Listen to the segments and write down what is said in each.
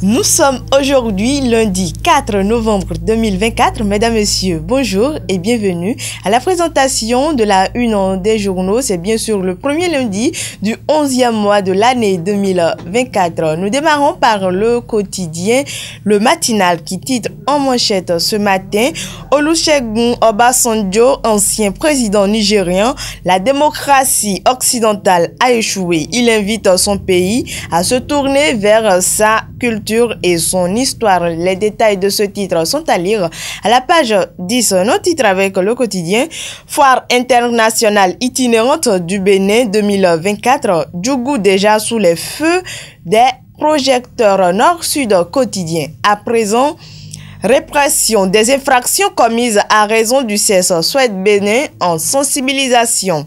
Nous sommes aujourd'hui lundi 4 novembre 2024. Mesdames, Messieurs, bonjour et bienvenue à la présentation de la une des journaux. C'est bien sûr le premier lundi du 11e mois de l'année 2024. Nous démarrons par le quotidien, le matinal qui titre en manchette ce matin « Olusegun Obasanjo, ancien président nigérian, la démocratie occidentale a échoué. Il invite son pays à se tourner vers sa culture et son histoire. » Les détails de ce titre sont à lire à la page 10. Nos titres avec le quotidien Foire internationale itinérante du Bénin 2024. Djougou déjà sous les feux des projecteurs. Nord-Sud quotidien. À présent, répression des infractions commises à raison du CES. Souhaite Bénin en sensibilisation.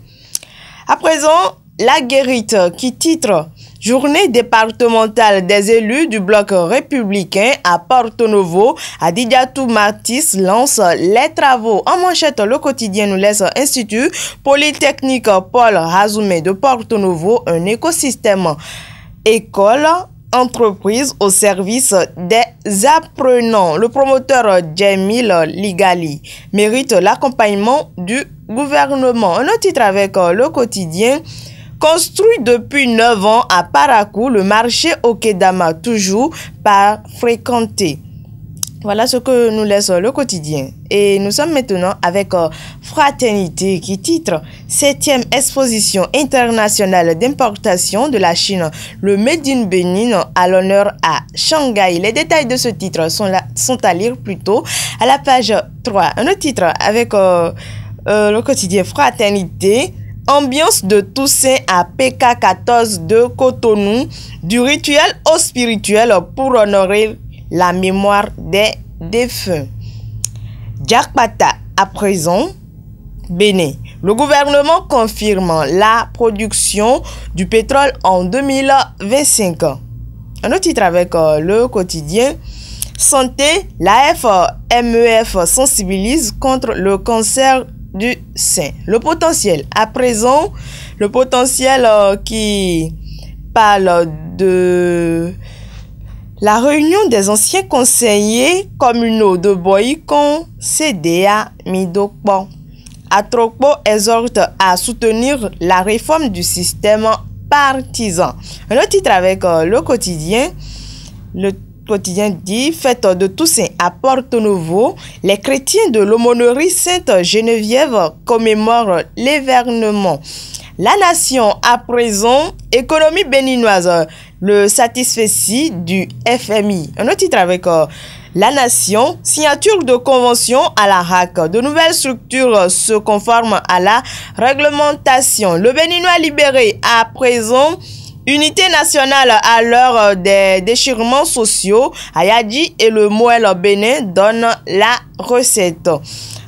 À présent, La Guérite qui titre Journée départementale des élus du bloc républicain à Porto Novo. Adidiatou Martis lance les travaux. En manchette, le quotidien nous laisse Institut Polytechnique Paul Razumé de Porto Novo, un écosystème école entreprise au service des apprenants. Le promoteur Jamil Ligali mérite l'accompagnement du gouvernement. Un autre titre avec le quotidien Construit depuis 9 ans à Parakou, le marché Okedama toujours pas fréquenté. Voilà ce que nous laisse le quotidien. Et nous sommes maintenant avec Fraternité qui titre 7e exposition internationale d'importation de la Chine, le Made in Benin à l'honneur à Shanghai. Les détails de ce titre sont à lire plutôt à la page 3. Un autre titre avec le quotidien Fraternité. Ambiance de Toussaint à PK14 de Cotonou, du rituel au spirituel pour honorer la mémoire des défunts. Jakpata à présent, Bénin. Le gouvernement confirme la production du pétrole en 2025. Un autre titre avec le quotidien Santé, l'AF-MEF sensibilise contre le cancer du sein. Le potentiel. À présent, le potentiel qui parle de la réunion des anciens conseillers communaux de Boycon, CDA, Midokpo. Atrokpo exhorte à soutenir la réforme du système partisan. Un autre titre avec le quotidien. Le quotidien dit fête de Toussaint à Porto Novo. Les chrétiens de l'aumônerie Sainte-Geneviève commémorent l'événement. La nation à présent, économie béninoise, le satisfecit du FMI. Un autre titre avec la nation, signature de convention à la RAC. De nouvelles structures se conforment à la réglementation. Le Béninois libéré à présent. Unité nationale à l'heure des déchirements sociaux, Ayadji et le Moël Bénin donnent la recette.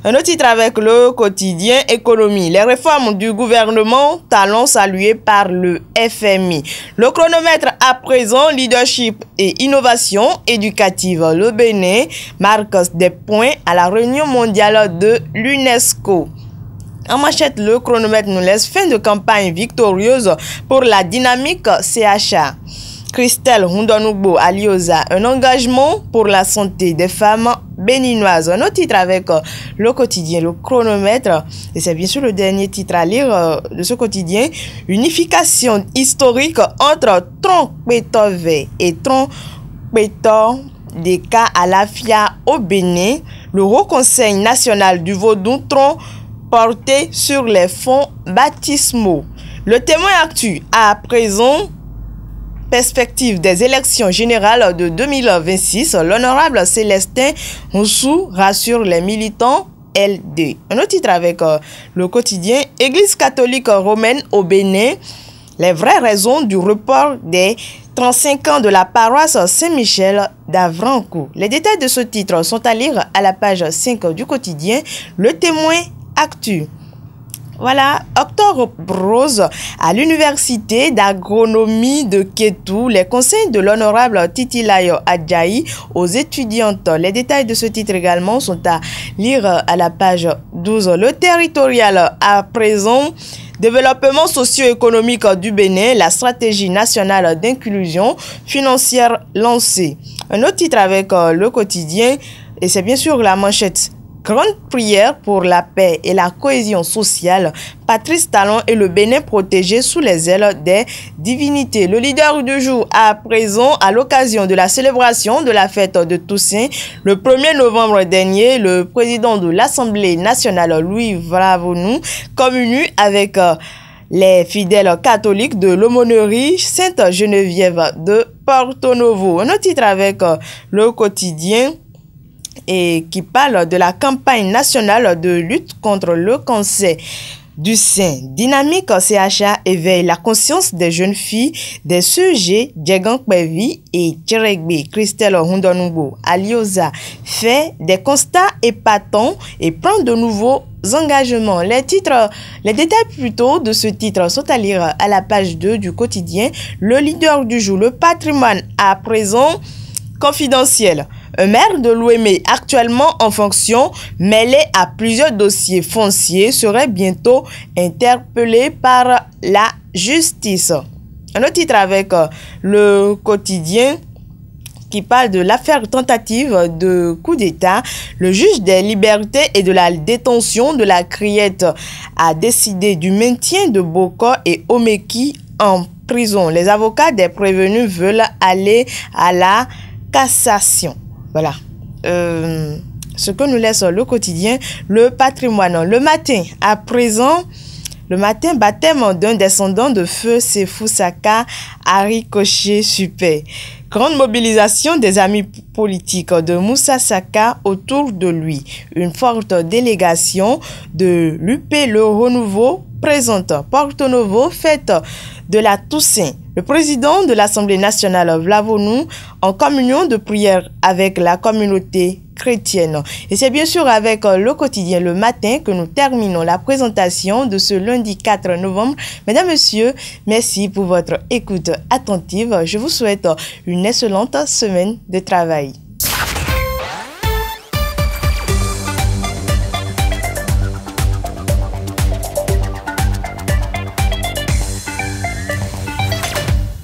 Un autre titre avec le quotidien Économie. Les réformes du gouvernement, talons salués par le FMI. Le chronomètre à présent, leadership et innovation éducative. Le Bénin marque des points à la réunion mondiale de l'UNESCO. En manchette, le chronomètre nous laisse fin de campagne victorieuse pour la dynamique CHA. Christelle Hundonugbo Alioza, un engagement pour la santé des femmes béninoises. Un autre titre avec le quotidien, le chronomètre, et c'est bien sûr le dernier titre à lire de ce quotidien. Unification historique entre Trompetove et Trompetor des cas à la FIA au Bénin. Le Haut Conseil national du Vaudou Tron porté sur les fonds baptismaux. Le Témoin actu à présent, perspective des élections générales de 2026, l'honorable Célestin Roussou rassure les militants LD. Un autre titre avec le quotidien Église catholique romaine au Bénin, les vraies raisons du report des 35 ans de la paroisse Saint-Michel d'Avrancourt. Les détails de ce titre sont à lire à la page 5 du quotidien Le Témoin actu. Voilà, Octobre Rose à l'université d'agronomie de Kétou, les conseils de l'honorable Titilayo Adjaï aux étudiantes. Les détails de ce titre également sont à lire à la page 12. Le territorial à présent, Développement socio-économique du Bénin, la stratégie nationale d'inclusion financière lancée. Un autre titre avec le quotidien, et c'est bien sûr la manchette. Grande prière pour la paix et la cohésion sociale. Patrice Talon et le Bénin protégé sous les ailes des divinités. Le leader du jour à présent, à l'occasion de la célébration de la fête de Toussaint, le 1er novembre dernier, le président de l'Assemblée nationale, Louis Vravonu, commune avec les fidèles catholiques de l'aumônerie Sainte-Geneviève de Porto Novo. Un autre titre avec le quotidien et qui parle de la campagne nationale de lutte contre le cancer du sein. Dynamique CHA éveille la conscience des jeunes filles des sujets Djegan Kwevi et Tcheregbe. Christelle Hundonungo Alioza fait des constats épatants et prend de nouveaux engagements. Les détails plutôt de ce titre sont à lire à la page 2 du quotidien. Le leader du jour, le patrimoine à présent confidentiel. Un maire de l'Ouémé actuellement en fonction, mêlé à plusieurs dossiers fonciers, serait bientôt interpellé par la justice. Un autre titre avec le quotidien qui parle de l'affaire tentative de coup d'État. Le juge des libertés et de la détention de la Criette a décidé du maintien de Boko et Omeki en prison. Les avocats des prévenus veulent aller à la cassation. Voilà ce que nous laisse le quotidien, le patrimoine. Le matin, à présent, baptême d'un descendant de feu Sefou Saka à Ricochet Super. Grande mobilisation des amis politiques de Moussa Saka autour de lui. Une forte délégation de l'UP Le Renouveau présente Porto Novo, fête de la Toussaint. Le président de l'Assemblée nationale, Vravonu, en communion de prière avec la communauté chrétienne. Et c'est bien sûr avec le quotidien Le Matin que nous terminons la présentation de ce lundi 4 novembre. Mesdames, Messieurs, merci pour votre écoute attentive. Je vous souhaite une excellente semaine de travail.